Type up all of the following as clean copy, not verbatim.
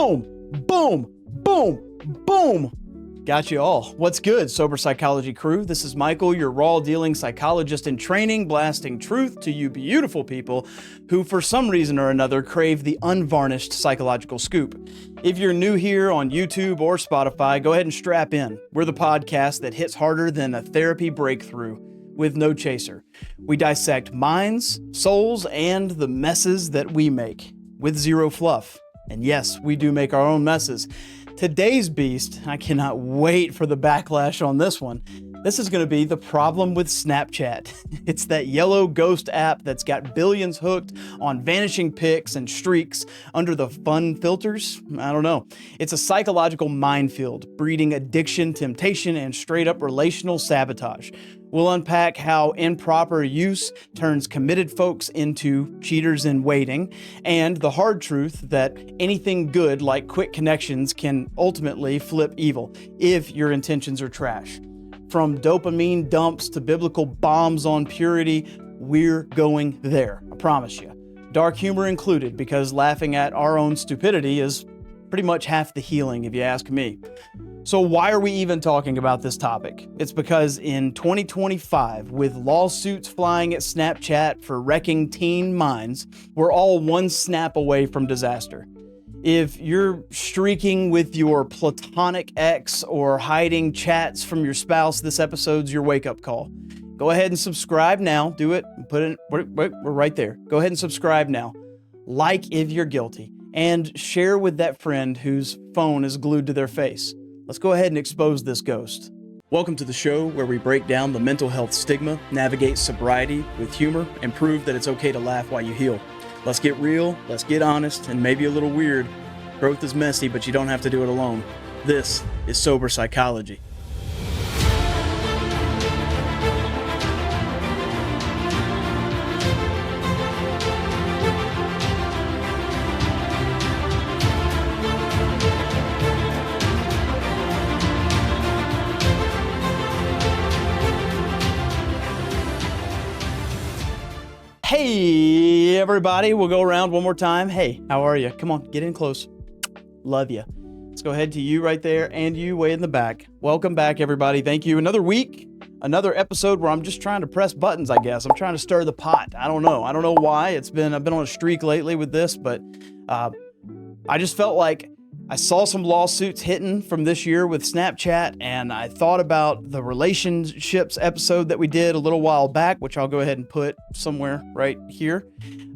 Boom, boom, boom, boom. Got you all. What's good, Sober Psychology crew? This is Michael, your raw-dealing psychologist in training, blasting truth to you beautiful people who, for some reason or another, crave the unvarnished psychological scoop. If you're new here on YouTube or Spotify, go ahead and strap in. We're the podcast that hits harder than a therapy breakthrough with no chaser. We dissect minds, souls, and the messes that we make with zero fluff. And yes, we do make our own messes. Today's beast, I cannot wait for the backlash on this one. This is going to be the problem with Snapchat. It's that yellow ghost app that's got billions hooked on vanishing pics and streaks under the fun filters. I don't know. It's a psychological minefield, breeding addiction, temptation, and straight up relational sabotage. We'll unpack how improper use turns committed folks into cheaters in waiting, and the hard truth that anything good like quick connections can ultimately flip evil if your intentions are trash. From dopamine dumps to biblical bombs on purity, we're going there, I promise you. Dark humor included, because laughing at our own stupidity is pretty much half the healing, if you ask me. So why are we even talking about this topic? It's because in 2025, with lawsuits flying at Snapchat for wrecking teen minds, we're all one snap away from disaster. If you're streaking with your platonic ex or hiding chats from your spouse, this episode's your wake-up call. Go ahead and subscribe now. Do it. We're right there. Go ahead and subscribe now. Like if you're guilty. And share with that friend whose phone is glued to their face. Let's go ahead and expose this ghost. Welcome to the show where we break down the mental health stigma, navigate sobriety with humor, and prove that it's okay to laugh while you heal. Let's get real, let's get honest, and maybe a little weird. Growth is messy, but you don't have to do it alone. This is Sober Psychology. Hey, everybody. We'll go around one more time. Hey, how are you? Come on, get in close. Love you. Let's go ahead to you right there and you way in the back. Welcome back, everybody. Thank you. Another week, another episode where I'm just trying to press buttons, I guess. I'm trying to stir the pot. I don't know why. I've been on a streak lately with this, but I just felt like I saw some lawsuits hitting from this year with Snapchat, and I thought about the relationships episode that we did a little while back, which I'll go ahead and put somewhere right here.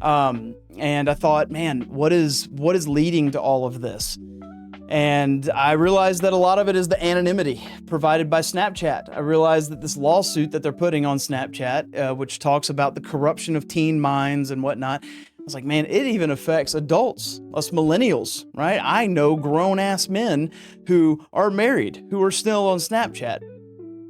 And I thought, man, what is leading to all of this? And I realized that a lot of it is the anonymity provided by Snapchat. I realized that this lawsuit that they're putting on Snapchat, which talks about the corruption of teen minds and whatnot, I was like, man, it even affects adults, us millennials, right? I know grown-ass men who are married, who are still on Snapchat.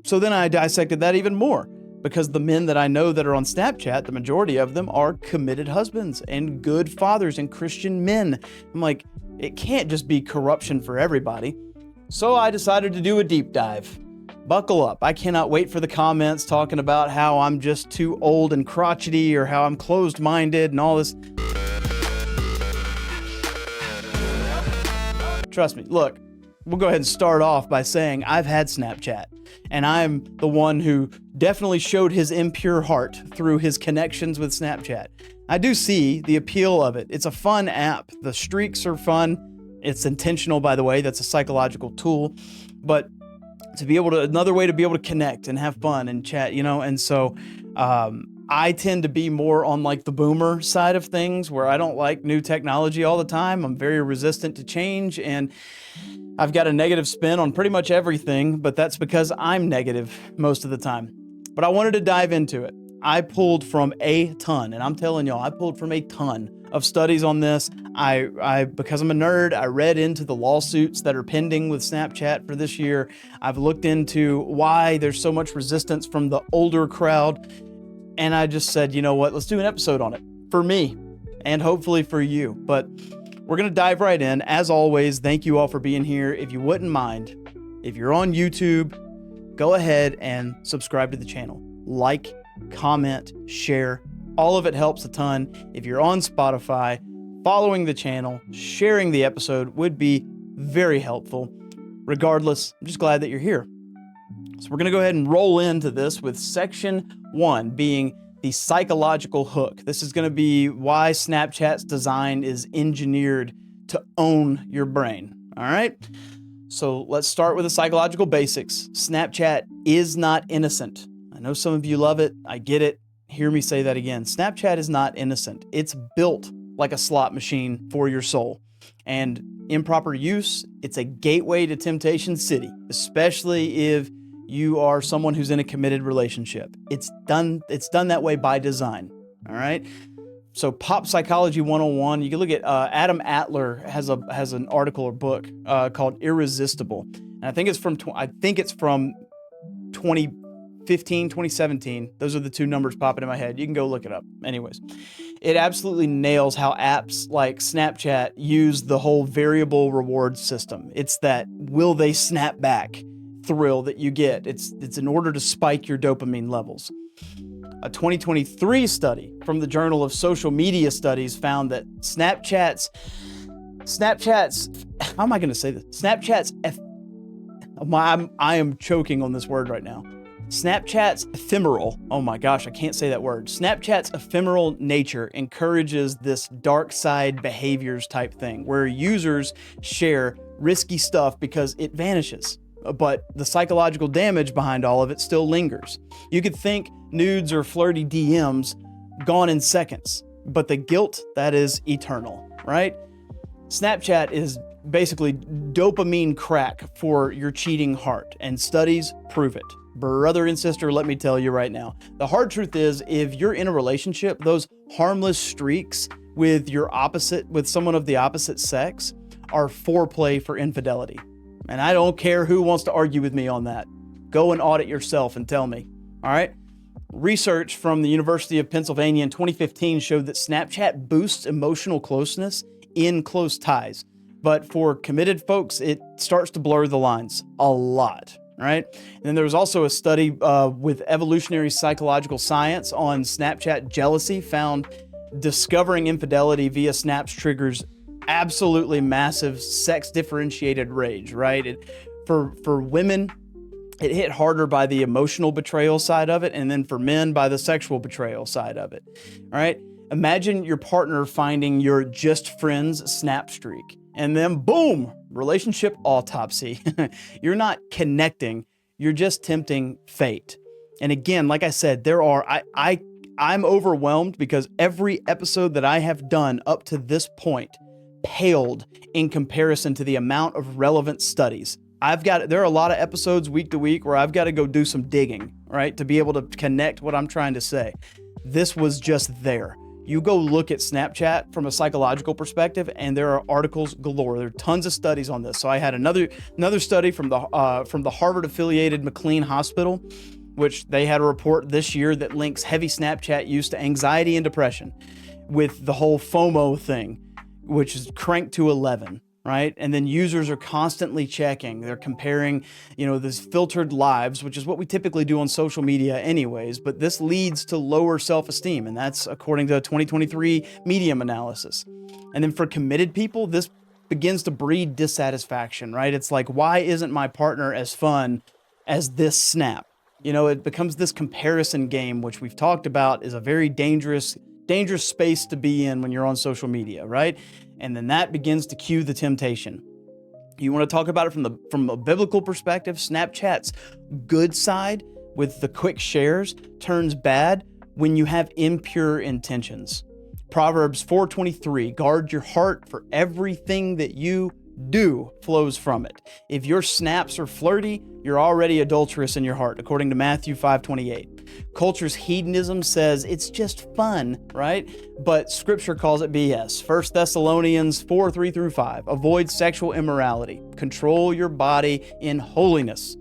So then I dissected that even more, because the men that I know that are on Snapchat, the majority of them are committed husbands and good fathers and Christian men. I'm like, it can't just be corruption for everybody. So I decided to do a deep dive. Buckle up. I cannot wait for the comments talking about how I'm just too old and crotchety or how I'm closed-minded and all this. Trust me. Look, we'll go ahead and start off by saying I've had Snapchat, and I'm the one who definitely showed his impure heart through his connections with Snapchat. I do see the appeal of it. It's a fun app. The streaks are fun. It's intentional, by the way. That's a psychological tool. But to be able to, another way to be able to connect and have fun and chat, and so I tend to be more on like the boomer side of things, where I don't like new technology all the time. I'm very resistant to change, and I've got a negative spin on pretty much everything, but that's because I'm negative most of the time. But I wanted to dive into it. I pulled from a ton, and I'm telling y'all, I pulled from a ton of studies on this. I because I'm a nerd, I read into the lawsuits that are pending with Snapchat for this year. I've looked into why there's so much resistance from the older crowd. And I just said, you know what, let's do an episode on it for me and hopefully for you. But we're going to dive right in. As always, thank you all for being here. If you wouldn't mind, if you're on YouTube, go ahead and subscribe to the channel. Like, comment, share. All of it helps a ton. If you're on Spotify, following the channel, sharing the episode would be very helpful. Regardless, I'm just glad that you're here. So we're going to go ahead and roll into this with section 1 being the psychological hook. This is going to be why Snapchat's design is engineered to own your brain. All right. So let's start with the psychological basics. Snapchat is not innocent. I know some of you love it. I get it. Hear me say that again. Snapchat is not innocent. It's built like a slot machine for your soul. And improper use, it's a gateway to Temptation City, especially if you are someone who's in a committed relationship. It's done that way by design. All right. So Pop Psychology 101, you can look at Adam Atler has an article or book called Irresistible. And I think it's from 2015, 2017. Those are the two numbers popping in my head. You can go look it up. Anyways, it absolutely nails how apps like Snapchat use the whole variable reward system. It's that will they snap back thrill that you get. It's in order to spike your dopamine levels. A 2023 study from the Journal of Social Media Studies found that Snapchat's, how am I going to say this? I am choking on this word right now. Snapchat's ephemeral, oh my gosh, I can't say that word. Snapchat's ephemeral nature encourages this dark side behaviors type thing where users share risky stuff because it vanishes. But the psychological damage behind all of it still lingers. You could think nudes or flirty DMs gone in seconds, but the guilt, that is eternal, right? Snapchat is basically dopamine crack for your cheating heart, and studies prove it. Brother and sister, let me tell you right now, the hard truth is if you're in a relationship, those harmless streaks with someone of the opposite sex are foreplay for infidelity. And I don't care who wants to argue with me on that. Go and audit yourself and tell me. All right. Research from the University of Pennsylvania in 2015 showed that Snapchat boosts emotional closeness in close ties. But for committed folks, it starts to blur the lines a lot. Right. And then there was also a study with evolutionary psychological science on Snapchat jealousy found discovering infidelity via snaps triggers absolutely massive sex differentiated rage, right? For women, it hit harder by the emotional betrayal side of it, and then for men by the sexual betrayal side of it. All right. Imagine your partner finding your just friends snap streak, and then boom, relationship autopsy. You're not connecting, you're just tempting fate. And again, like I said, I'm overwhelmed because every episode that I have done up to this point paled in comparison to the amount of relevant studies. There are a lot of episodes week to week where I've got to go do some digging, right, to be able to connect what I'm trying to say. This was just there. You go look at Snapchat from a psychological perspective, and there are articles galore. There are tons of studies on this. So I had another study from the Harvard-affiliated McLean Hospital, which they had a report this year that links heavy Snapchat use to anxiety and depression with the whole FOMO thing, which is cranked to 11, right? And then users are constantly checking. They're comparing, this filtered lives, which is what we typically do on social media anyways, but this leads to lower self-esteem, and that's according to a 2023 Medium analysis. And then for committed people, this begins to breed dissatisfaction, right? It's like, why isn't my partner as fun as this snap? It becomes this comparison game, which we've talked about is a very dangerous space to be in when you're on social media, right? And then that begins to cue the temptation. You want to talk about it from a biblical perspective, Snapchat's good side with the quick shares turns bad when you have impure intentions. Proverbs 4:23, guard your heart, for everything that you do flows from it. If your snaps are flirty, you're already adulterous in your heart, according to Matthew 5:28. Culture's hedonism says it's just fun, right? But scripture calls it BS. 1 Thessalonians 4:3-5. Avoid sexual immorality. Control your body in holiness.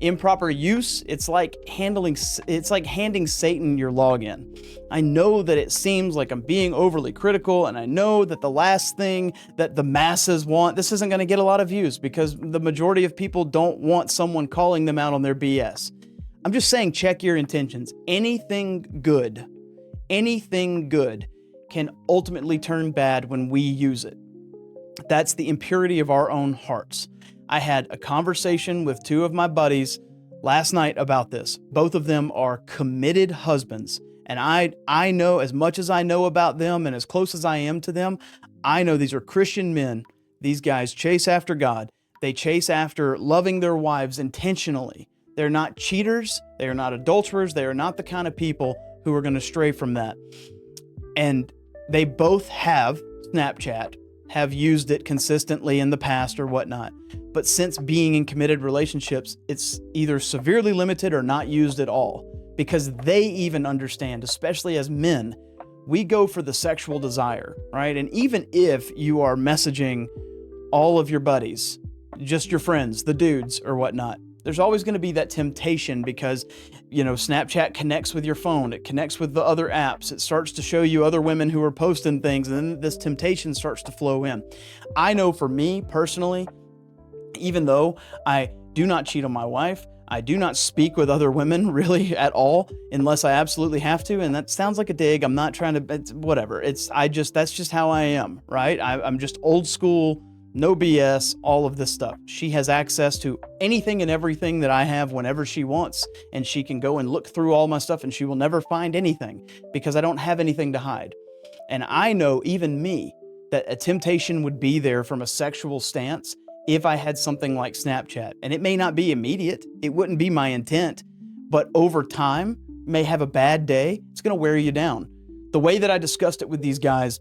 Improper use, it's like handing Satan your login. I know that it seems like I'm being overly critical, and I know that the last thing that the masses want, this isn't going to get a lot of views because the majority of people don't want someone calling them out on their BS. I'm just saying, check your intentions. Anything good can ultimately turn bad when we use it. That's the impurity of our own hearts. I had a conversation with two of my buddies last night about this. Both of them are committed husbands. And I know, as much as I know about them and as close as I am to them, I know these are Christian men. These guys chase after God. They chase after loving their wives intentionally. They're not cheaters. They are not adulterers. They are not the kind of people who are going to stray from that. And they both have Snapchat, have used it consistently in the past or whatnot. But since being in committed relationships, it's either severely limited or not used at all, because they even understand, especially as men, we go for the sexual desire, right? And even if you are messaging all of your buddies, just your friends, the dudes or whatnot, there's always going to be that temptation because, Snapchat connects with your phone. It connects with the other apps. It starts to show you other women who are posting things, and then this temptation starts to flow in. I know for me personally, even though I do not cheat on my wife, I do not speak with other women really at all unless I absolutely have to. And that sounds like a dig. I'm not trying to, whatever. That's just how I am, right? I'm just old school. No BS, all of this stuff. She has access to anything and everything that I have whenever she wants, and she can go and look through all my stuff and she will never find anything because I don't have anything to hide. And I know, even me, that a temptation would be there from a sexual stance if I had something like Snapchat. And it may not be immediate. It wouldn't be my intent, but over time, may have a bad day. It's going to wear you down. The way that I discussed it with these guys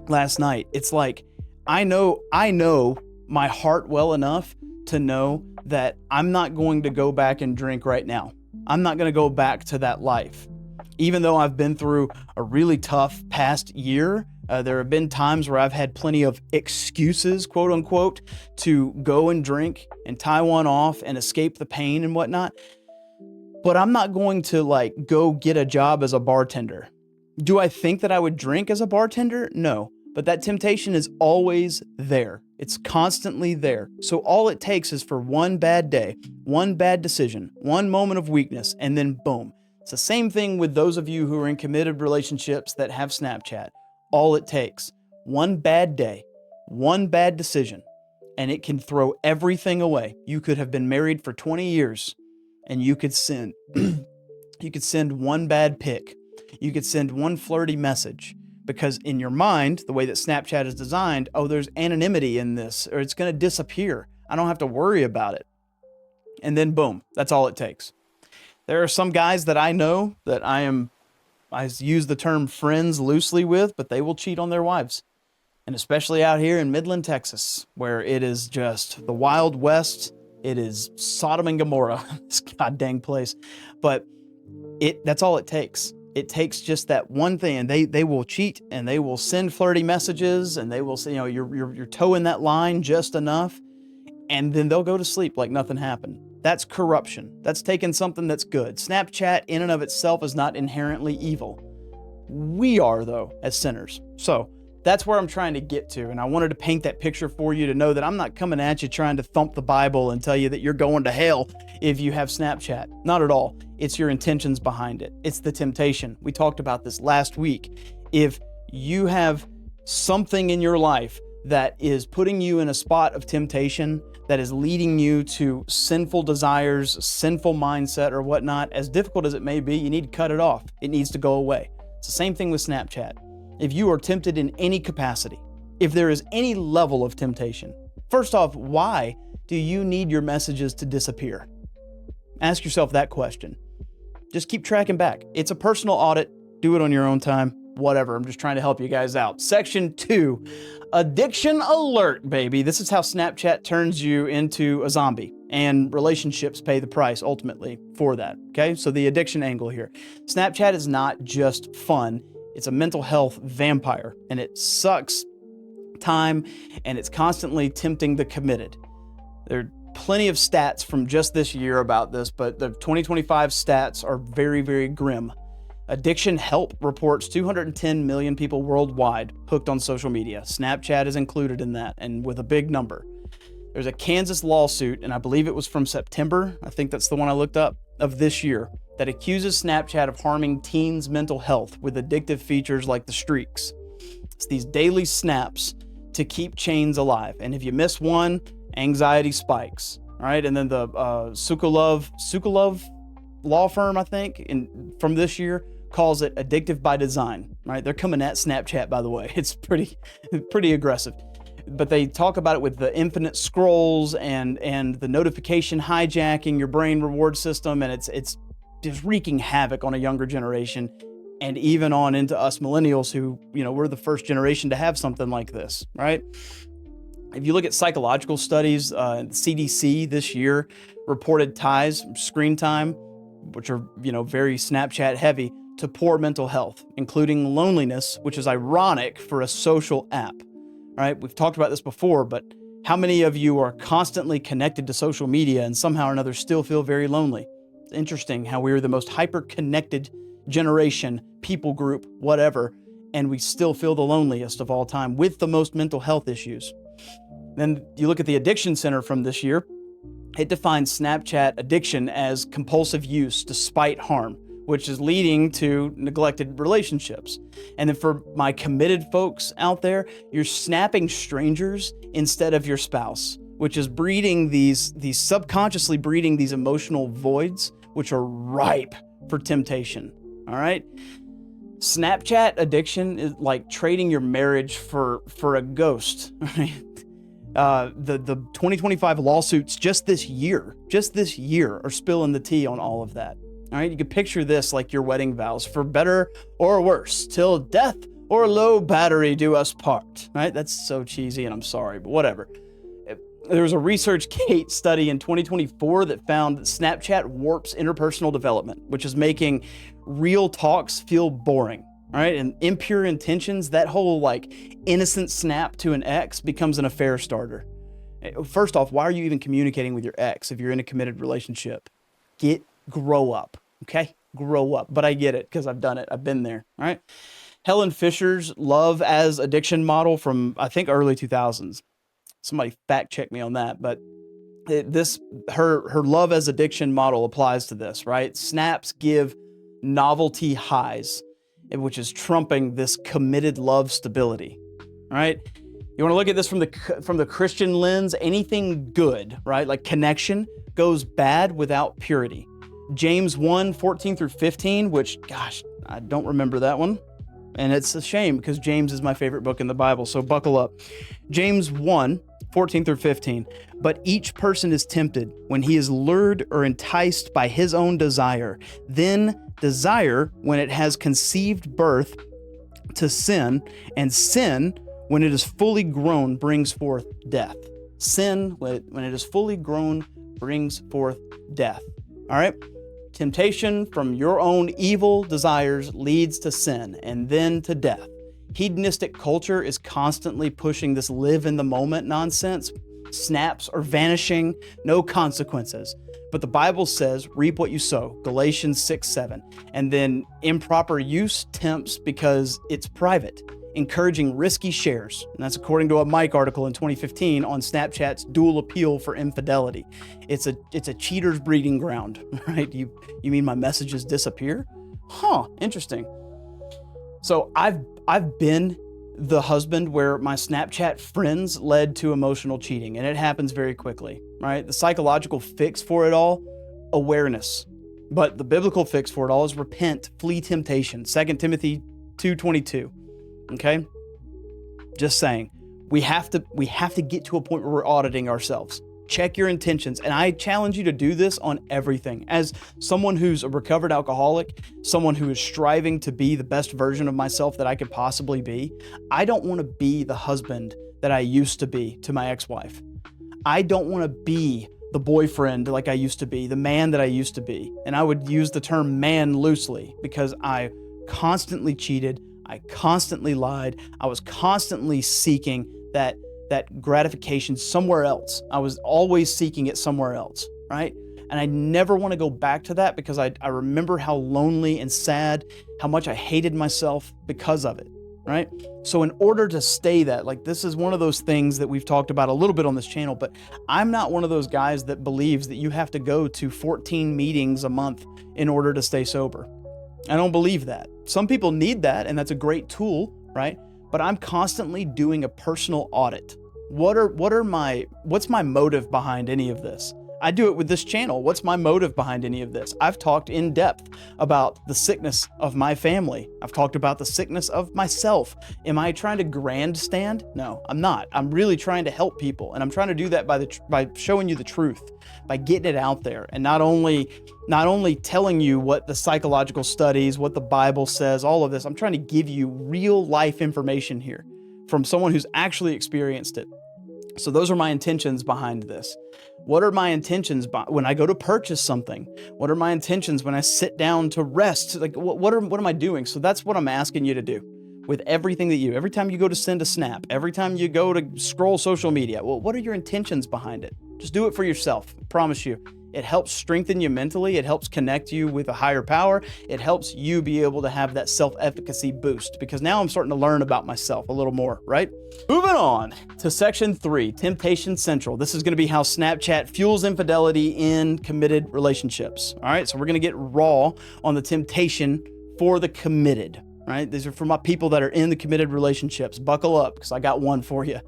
last night, it's like, I know my heart well enough to know that I'm not going to go back and drink right now. I'm not going to go back to that life. Even though I've been through a really tough past year, there have been times where I've had plenty of excuses, quote unquote, to go and drink and tie one off and escape the pain and whatnot. But I'm not going to go get a job as a bartender. Do I think that I would drink as a bartender? No. But that temptation is always there. It's constantly there. So all it takes is for one bad day, one bad decision, one moment of weakness, and then boom. It's the same thing with those of you who are in committed relationships that have Snapchat. All it takes, one bad day, one bad decision, and it can throw everything away. You could have been married for 20 years and you could send one bad pic. You could send one flirty message. Because in your mind, the way that Snapchat is designed, there's anonymity in this, or it's going to disappear. I don't have to worry about it. And then boom, that's all it takes. There are some guys that I know that I use the term friends loosely with, but they will cheat on their wives. And especially out here in Midland, Texas, where it is just the Wild West. It is Sodom and Gomorrah, this god dang place. But that's all it takes. It takes just that one thing, and they will cheat, and they will send flirty messages, and they will say, you're towing that line just enough, and then they'll go to sleep like nothing happened. That's corruption. That's taking something that's good. Snapchat in and of itself is not inherently evil. We are, though, as sinners. So that's where I'm trying to get to, and I wanted to paint that picture for you to know that I'm not coming at you trying to thump the Bible and tell you that you're going to hell if you have Snapchat. Not at all. It's your intentions behind it. It's the temptation. We talked about this last week. If you have something in your life that is putting you in a spot of temptation, that is leading you to sinful desires, sinful mindset or whatnot, as difficult as it may be, you need to cut it off. It needs to go away. It's the same thing with Snapchat. If you are tempted in any capacity, if there is any level of temptation, first off, why do you need your messages to disappear? Ask yourself that question. Just keep tracking back. It's a personal audit. Do it on your own time. Whatever. I'm just trying to help you guys out. Section 2, addiction alert, baby. This is how Snapchat turns you into a zombie, and relationships pay the price ultimately for that. Okay, so the addiction angle here. Snapchat is not just fun. It's a mental health vampire, and it sucks time, and it's constantly tempting the committed. There are plenty of stats from just this year about this, but the 2025 stats are very, very grim. Addiction Help reports 210 million people worldwide hooked on social media. Snapchat is included in that, and with a big number. There's a Kansas lawsuit, and I believe it was from September, I think that's the one I looked up, of this year, that accuses Snapchat of harming teens' mental health with addictive features like the streaks. It's these daily snaps to keep chains alive. And if you miss one, anxiety spikes. All right. And then the Sukalov law firm, I think, from this year calls it addictive by design. Right. They're coming at Snapchat, by the way. It's pretty aggressive. But they talk about it with the infinite scrolls and the notification hijacking your brain reward system. And it's just wreaking havoc on a younger generation and even on into us millennials who, we're the first generation to have something like this, right? If you look at psychological studies, the CDC this year reported ties, screen time, which are, very Snapchat heavy, to poor mental health, including loneliness, which is ironic for a social app, right? We've talked about this before, but how many of you are constantly connected to social media and somehow or another still feel very lonely? It's interesting how we're the most hyper-connected generation, people group, whatever, and we still feel the loneliest of all time with the most mental health issues. Then you look at the Addiction Center from this year. It defines Snapchat addiction as compulsive use despite harm, which is leading to neglected relationships. And then for my committed folks out there, you're snapping strangers instead of your spouse, which is breeding these subconsciously breeding these emotional voids, which are ripe for temptation. All right. Snapchat addiction is like trading your marriage for a ghost. Right? The 2025 lawsuits just this year are spilling the tea on all of that. All right. You can picture this like your wedding vows: for better or worse, till death or low battery do us part. Right. That's so cheesy, and I'm sorry, but whatever. There was a ResearchGate study in 2024 that found that Snapchat warps interpersonal development, which is making real talks feel boring. All right. And impure intentions, that whole like innocent snap to an ex becomes an affair starter. First off, why are you even communicating with your ex if you're in a committed relationship? Grow up. Okay. Grow up. But I get it because I've done it. I've been there. All right. Helen Fisher's love as addiction model from, I think, early 2000s. Somebody fact check me on that, but her love as addiction model applies to this, right? Snaps give novelty highs, which is trumping this committed love stability, right? You want to look at this from the Christian lens. Anything good, right, like connection, goes bad without purity. James 1:14-15, which, gosh, I don't remember that one. And it's a shame because James is my favorite book in the Bible, so buckle up. James 1:14-15. But each person is tempted when he is lured or enticed by his own desire. Then desire, when it has conceived birth, to sin, and sin, when it is fully grown, brings forth death. Sin, when it is fully grown, brings forth death. All right? Temptation from your own evil desires leads to sin and then to death. Hedonistic culture is constantly pushing this live in the moment nonsense. Snaps are vanishing, no consequences. But the Bible says, reap what you sow, Galatians 6:7. And then improper use tempts because it's private, encouraging risky shares. And that's according to a Mike article in 2015 on Snapchat's dual appeal for infidelity. It's a cheater's breeding ground, right? You mean my messages disappear? Huh, interesting. So I've been the husband where my Snapchat friends led to emotional cheating, and it happens very quickly, right? The psychological fix for it all, awareness. But the biblical fix for it all is repent, flee temptation. 2 Timothy 2:22. Okay? Just saying. We have to get to a point where we're auditing ourselves. Check your intentions. And I challenge you to do this on everything. As someone who's a recovered alcoholic, someone who is striving to be the best version of myself that I could possibly be, I don't want to be the husband that I used to be to my ex-wife. I don't want to be the boyfriend like I used to be, the man that I used to be. And I would use the term man loosely because I constantly cheated. I constantly lied. I was constantly seeking that gratification somewhere else. I was always seeking it somewhere else, right? And I never want to go back to that because I remember how lonely and sad, how much I hated myself because of it. right? So in order to stay that, like this is one of those things that we've talked about a little bit on this channel, but I'm not one of those guys that believes that you have to go to 14 meetings a month in order to stay sober. I don't believe that. Some people need that, and that's a great tool, right? But I'm constantly doing a personal audit. What's my motive behind any of this? I do it with this channel. What's my motive behind any of this? I've talked in depth about the sickness of my family. I've talked about the sickness of myself. Am I trying to grandstand? No, I'm not. I'm really trying to help people, and I'm trying to do that by showing you the truth, by getting it out there, and not only telling you what the psychological studies, what the Bible says, all of this. I'm trying to give you real life information here from someone who's actually experienced it. So those are my intentions behind this. What are my intentions when I go to purchase something? What are my intentions when I sit down to rest? Like, what am I doing? So that's what I'm asking you to do with everything every time you go to send a snap, every time you go to scroll social media. Well, what are your intentions behind it? Just do it for yourself. I promise you. It helps strengthen you mentally. It helps connect you with a higher power. It helps you be able to have that self-efficacy boost, because now I'm starting to learn about myself a little more, right? Moving on to section 3, Temptation Central. This is going to be how Snapchat fuels infidelity in committed relationships. All right, so we're going to get raw on the temptation for the committed, right? These are for my people that are in the committed relationships. Buckle up, because I got one for you.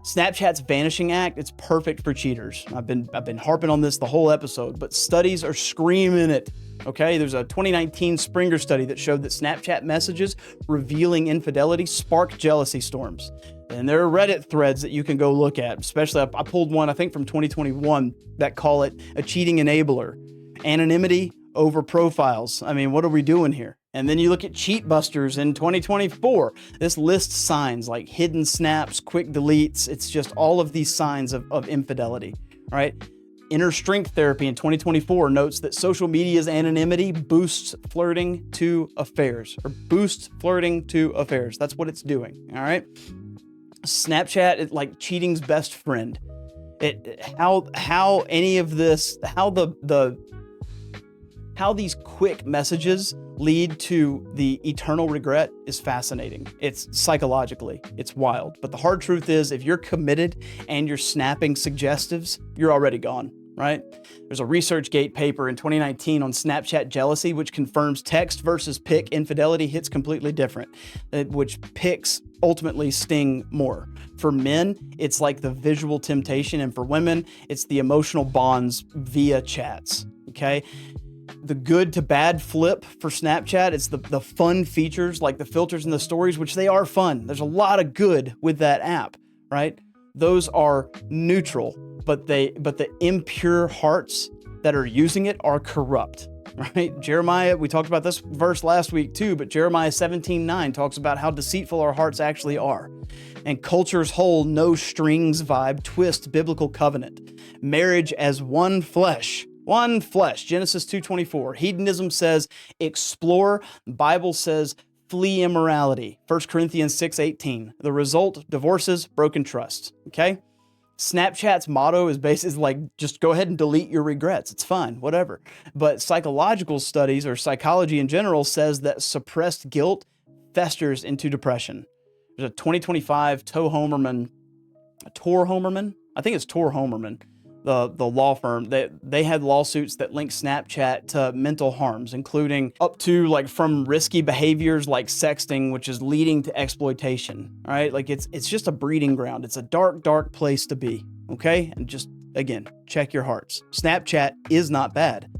Snapchat's vanishing act, it's perfect for cheaters. I've been harping on this the whole episode, but studies are screaming it. Okay, there's a 2019 Springer study that showed that Snapchat messages revealing infidelity spark jealousy storms. And there are Reddit threads that you can go look at, especially I pulled one, I think from 2021, that call it a cheating enabler. Anonymity over profiles. I mean, what are we doing here? And then you look at Cheat Busters in 2024. This lists signs like hidden snaps, quick deletes. It's just all of these signs of infidelity, right? Inner Strength Therapy in 2024 notes that social media's anonymity boosts flirting to affairs, That's what it's doing, all right? Snapchat is like cheating's best friend. How these quick messages lead to the eternal regret is fascinating. It's psychologically, it's wild. But the hard truth is, if you're committed and you're snapping suggestives, you're already gone, right? There's a ResearchGate paper in 2019 on Snapchat jealousy, which confirms text versus pic infidelity hits completely different, which pics ultimately sting more. For men, it's like the visual temptation, and for women, it's the emotional bonds via chats, okay? The good to bad flip for Snapchat, it's the fun features like the filters and the stories, which they are fun. There's a lot of good with that app, right? Those are neutral, but the impure hearts that are using it are corrupt, right? Jeremiah, we talked about this verse last week too, but Jeremiah 17:9 talks about how deceitful our hearts actually are. And culture's whole no strings vibe twist biblical covenant. Marriage as one flesh. One flesh, Genesis 2:24. Hedonism says explore. Bible says flee immorality. 1 Corinthians 6:18. The result, divorces, broken trust. Okay? Snapchat's motto is like, just go ahead and delete your regrets. It's fine, whatever. But psychological studies, or psychology in general, says that suppressed guilt festers into depression. There's a 2025 Tor Homerman, I think it's Tor Homerman, the law firm, they had lawsuits that linked Snapchat to mental harms, including up to like from risky behaviors like sexting, which is leading to exploitation, right? Like it's just a breeding ground. It's a dark, dark place to be, okay? And just, again, check your hearts. Snapchat is not bad.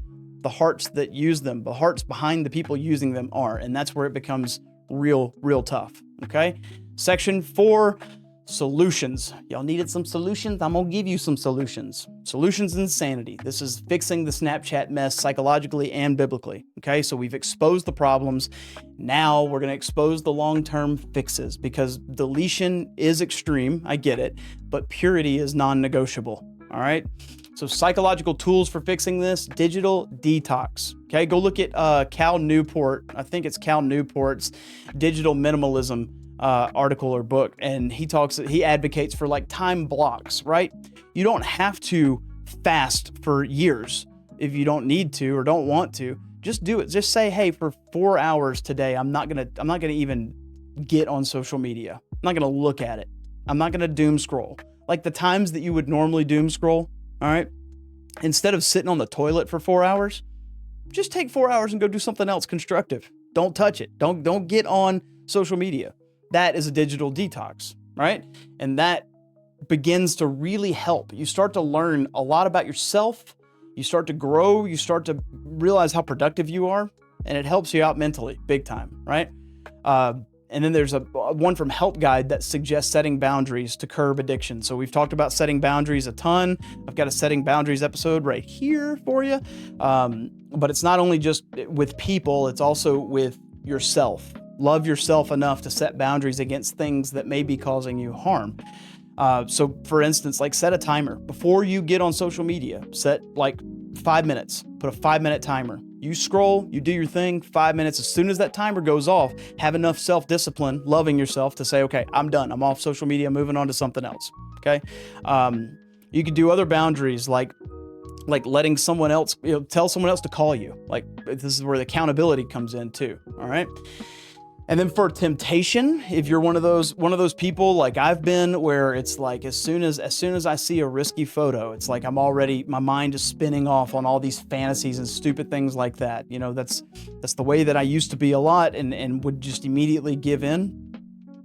The hearts that use them, the hearts behind the people using them are, and that's where it becomes real tough, okay? Section 4, solutions. Y'all needed some solutions? I'm gonna give you some solutions. Solutions insanity. This is fixing the Snapchat mess psychologically and biblically. Okay, so we've exposed the problems. Now we're gonna expose the long-term fixes, because deletion is extreme, I get it, but purity is non-negotiable. All right. So psychological tools for fixing this: digital detox. Okay, go look at Cal Newport. I think it's Cal Newport's Digital Minimalism article or book, and he advocates for like time blocks, right? You don't have to fast for years if you don't need to or don't want to. Just do it. Just say, hey, for 4 hours today, I'm not gonna even get on social media. I'm not going to look at it. I'm not going to doom scroll. Like the times that you would normally doom scroll, all right? Instead of sitting on the toilet for 4 hours, just take 4 hours and go do something else constructive. Don't touch it. Don't get on social media. That is a digital detox, right? And that begins to really help. You start to learn a lot about yourself. You start to grow. You start to realize how productive you are, and it helps you out mentally big time, right? And then there's a one from Help Guide that suggests setting boundaries to curb addiction. So we've talked about setting boundaries a ton. I've got a setting boundaries episode right here for you. But it's not only just with people, it's also with yourself. Love yourself enough to set boundaries against things that may be causing you harm. So for instance, like set a timer. Before you get on social media, set like 5 minutes, put a 5-minute timer. You scroll, you do your thing, 5 minutes. As soon as that timer goes off, have enough self-discipline, loving yourself to say, okay, I'm done. I'm off social media, moving on to something else. Okay. You could do other boundaries like letting someone else, tell someone else to call you. Like this is where the accountability comes in too. All right. And then for temptation, if you're one of those people like I've been, where it's like as soon as I see a risky photo, it's like my mind is spinning off on all these fantasies and stupid things like that. That's the way that I used to be a lot, and would just immediately give in,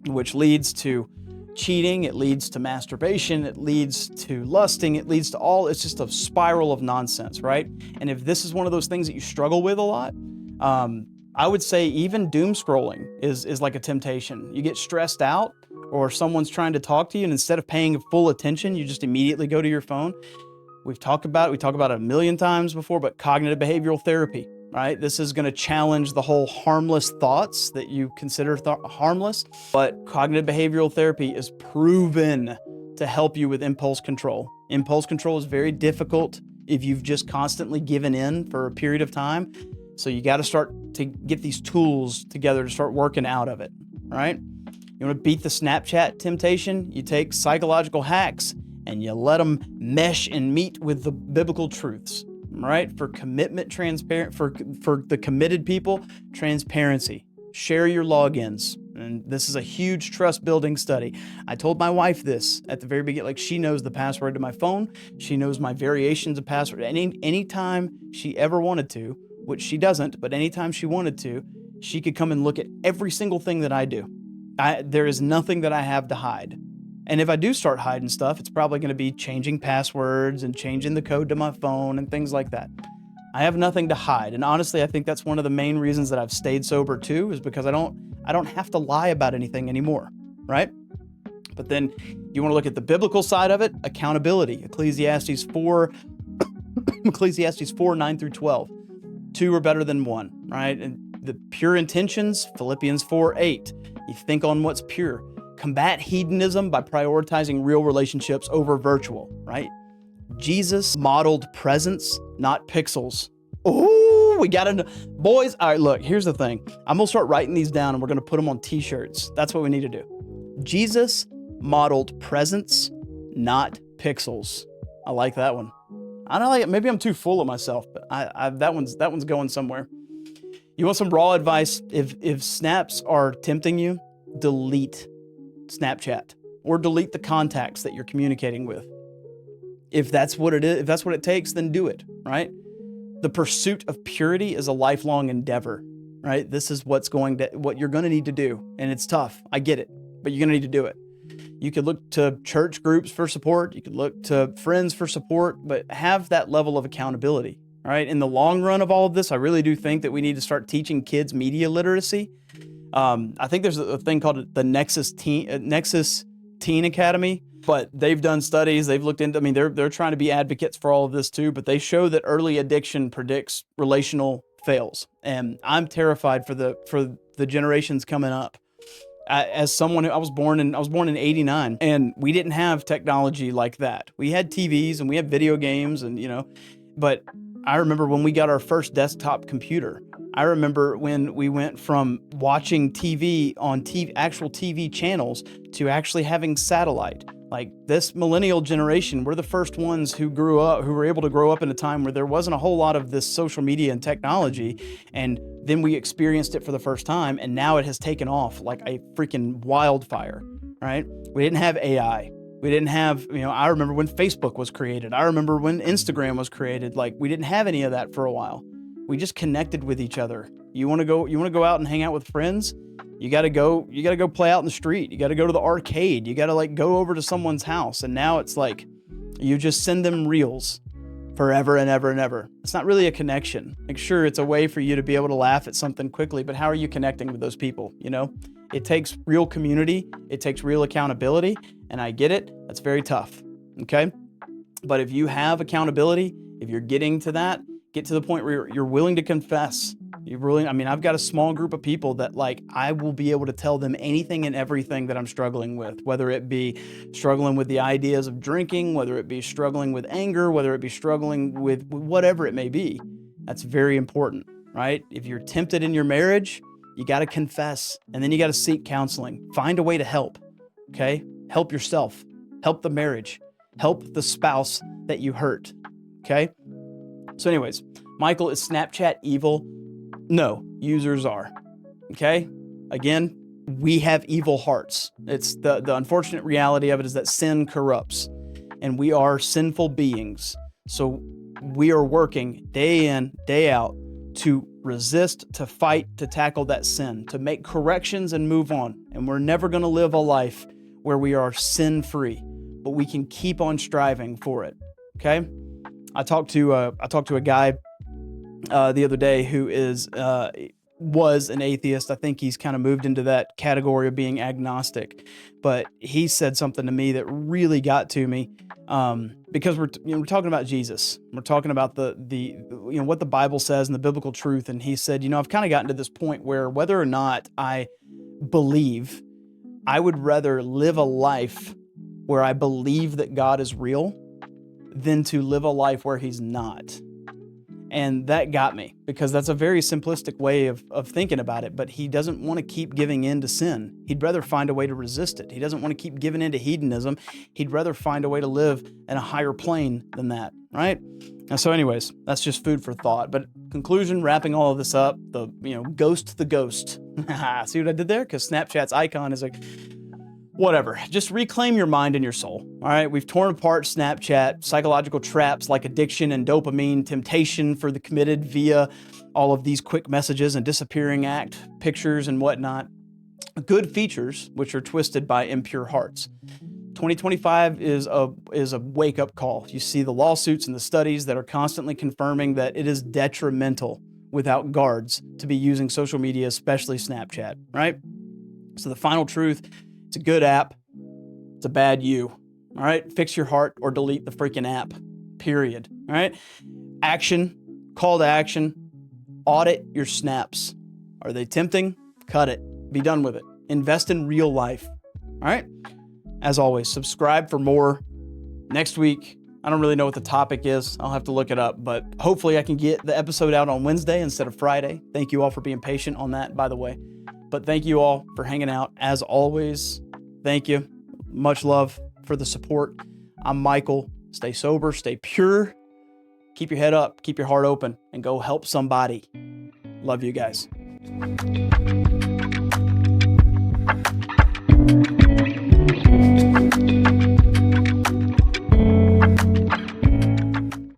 which leads to cheating, it leads to masturbation, it leads to lusting, it's just a spiral of nonsense, right? And if this is one of those things that you struggle with a lot, I would say even doom scrolling is like a temptation. You get stressed out or someone's trying to talk to you, and instead of paying full attention, you just immediately go to your phone. We talk about it a million times before, but cognitive behavioral therapy, right? This is going to challenge the whole harmless thoughts that you consider harmless, but cognitive behavioral therapy is proven to help you with impulse control. Impulse control is very difficult if you've just constantly given in for a period of time. So you got to start to get these tools together to start working out of it, right? You want to beat the Snapchat temptation? You take psychological hacks and you let them mesh and meet with the biblical truths, right? For commitment, for the committed people, transparency. Share your logins. And this is a huge trust building study. I told my wife this at the very beginning, like she knows the password to my phone. She knows my variations of password. Anytime she ever wanted to, which she doesn't, but anytime she wanted to, she could come and look at every single thing that I do. There is nothing that I have to hide. And if I do start hiding stuff, it's probably going to be changing passwords and changing the code to my phone and things like that. I have nothing to hide. And honestly, I think that's one of the main reasons that I've stayed sober too, is because I don't have to lie about anything anymore, right? But then you want to look at the biblical side of it, accountability. Ecclesiastes 4, 9 through 12. 2 are better than 1, right? And the pure intentions, Philippians 4:8. You think on what's pure. Combat hedonism by prioritizing real relationships over virtual, right? Jesus modeled presence, not pixels. Oh, we got to, boys. All right, look, here's the thing. I'm going to start writing these down and we're going to put them on t-shirts. That's what we need to do. Jesus modeled presence, not pixels. I like that one. I don't like it. Maybe I'm too full of myself, but that one's going somewhere. You want some raw advice? If snaps are tempting you, delete Snapchat or delete the contacts that you're communicating with. If that's what it is, if that's what it takes, then do it, right? The pursuit of purity is a lifelong endeavor, right? This is what you're going to need to do. And it's tough. I get it, but you're going to need to do it. You could look to church groups for support. You could look to friends for support, but have that level of accountability, all right? In the long run of all of this, I really do think that we need to start teaching kids media literacy. I think there's a thing called the Nexus Teen Academy, but they've done studies. They've looked into, they're trying to be advocates for all of this too, but they show that early addiction predicts relational fails. And I'm terrified for the generations coming up. As someone who I was born in 89, and we didn't have technology like that. We had TVs and we had video games but I remember when we got our first desktop computer. I remember when we went from watching TV on actual TV channels to actually having satellite. Like this millennial generation, we're the first ones who were able to grow up in a time where there wasn't a whole lot of this social media and technology. And then we experienced it for the first time. And now it has taken off like a freaking wildfire, right? We didn't have AI. We didn't have, I remember when Facebook was created. I remember when Instagram was created. Like we didn't have any of that for a while. We just connected with each other. You want to go out and hang out with friends? You got to go play out in the street. You got to go to the arcade. You got to like go over to someone's house. And now it's like, you just send them reels forever and ever and ever. It's not really a connection. Like, sure, it's a way for you to be able to laugh at something quickly, but how are you connecting with those people? It takes real community. It takes real accountability. And I get it. That's very tough. Okay. But if you have accountability, if you're getting to that, get to the point where you're willing to confess. I've got a small group of people that like, I will be able to tell them anything and everything that I'm struggling with, whether it be struggling with the ideas of drinking, whether it be struggling with anger, whether it be struggling with whatever it may be. That's very important, right? If you're tempted in your marriage, you got to confess, and then you got to seek counseling. Find a way to help, okay? Help yourself, help the marriage, help the spouse that you hurt, okay? So anyways, Michael, is Snapchat evil? No, users are, okay? Again, we have evil hearts. It's the unfortunate reality of it is that sin corrupts, and we are sinful beings. So we are working day in, day out to resist, to fight, to tackle that sin, to make corrections and move on. And we're never going to live a life where we are sin-free, but we can keep on striving for it, okay? I talked to a guy the other day who was an atheist. I think he's kind of moved into that category of being agnostic, but he said something to me that really got to me, because we're talking about Jesus. We're talking about the what the Bible says and the biblical truth. And he said, I've kind of gotten to this point where whether or not I believe, I would rather live a life where I believe that God is real than to live a life where he's not. And that got me, because that's a very simplistic way of thinking about it, but he doesn't want to keep giving in to sin. He'd rather find a way to resist it. He doesn't want to keep giving in to hedonism. He'd rather find a way to live in a higher plane than that, right? And so anyways, that's just food for thought. But conclusion, wrapping all of this up, ghost the ghost. See what I did there? Because Snapchat's icon is like, whatever. Just reclaim your mind and your soul. All right. We've torn apart Snapchat, psychological traps like addiction and dopamine, temptation for the committed via all of these quick messages and disappearing act pictures and whatnot. Good features, which are twisted by impure hearts. 2025 is a wake-up call. You see the lawsuits and the studies that are constantly confirming that it is detrimental without guards to be using social media, especially Snapchat, right? So the final truth, it's a good app. It's a bad you. All right. Fix your heart or delete the freaking app. Period. All right. Action. Call to action. Audit your snaps. Are they tempting? Cut it. Be done with it. Invest in real life. All right. As always, subscribe for more. Next week, I don't really know what the topic is. I'll have to look it up, but hopefully I can get the episode out on Wednesday instead of Friday. Thank you all for being patient on that, by the way. But thank you all for hanging out. As always, thank you. Much love for the support. I'm Michael. Stay sober, stay pure. Keep your head up, keep your heart open, and go help somebody. Love you guys.